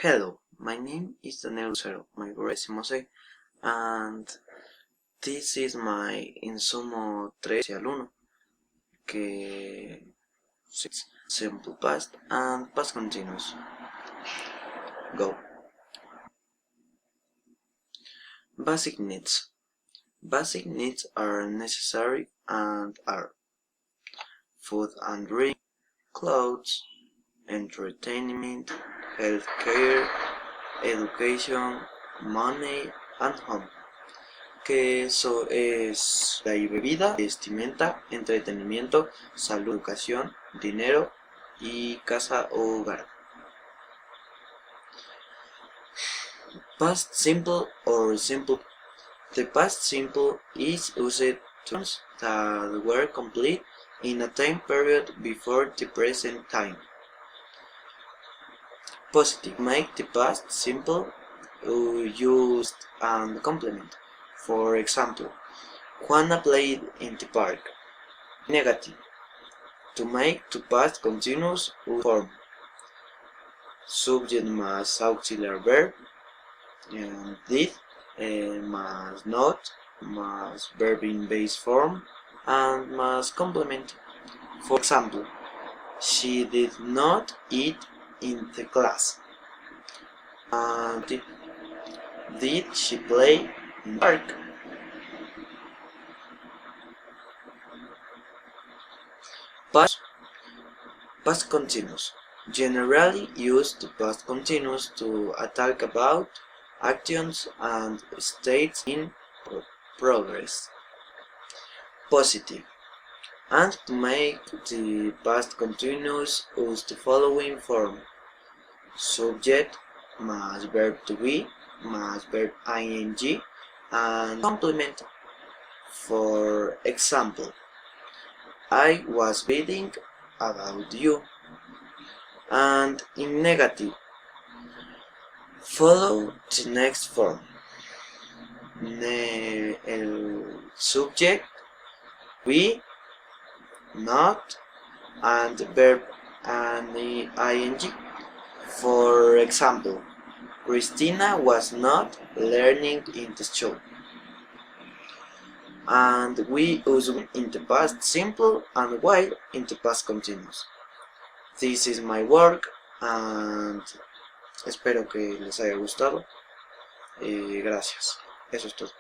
Hello, my name is Daniel Lucero, my grade is Mose, and this is my insumo 3 al 1, que is simple past and past continuous. Go. Basic needs. Basic needs are necessary and are food and drink, clothes, entertainment, healthcare, education, money, and home. Que eso es la bebida, vestimenta, entretenimiento, salud, educación, dinero y casa o hogar. Past simple or simple. The past simple is used to terms that were complete in a time period before the present time. Positive. Make the past simple, used and complement. For example, Juana played in the park. Negative. To make the past continuous form. Subject más auxiliary verb, did, más not, más verb in base form, and más complement. For example, she did not eat in the class. And did she play in the park? Past continuous. Generally used past continuous to talk about actions and states in progress. Positive. And to make the past continuous use the following form. Subject más verb to be más verb ing and complement. For example, I was reading about you. And in negative, follow the next form. El subject, we, not, and verb and ing. For example, Christina was not learning in the school. And we use in the past simple and while in the past continuous. This is my work and espero que les haya gustado. Gracias. Eso es todo.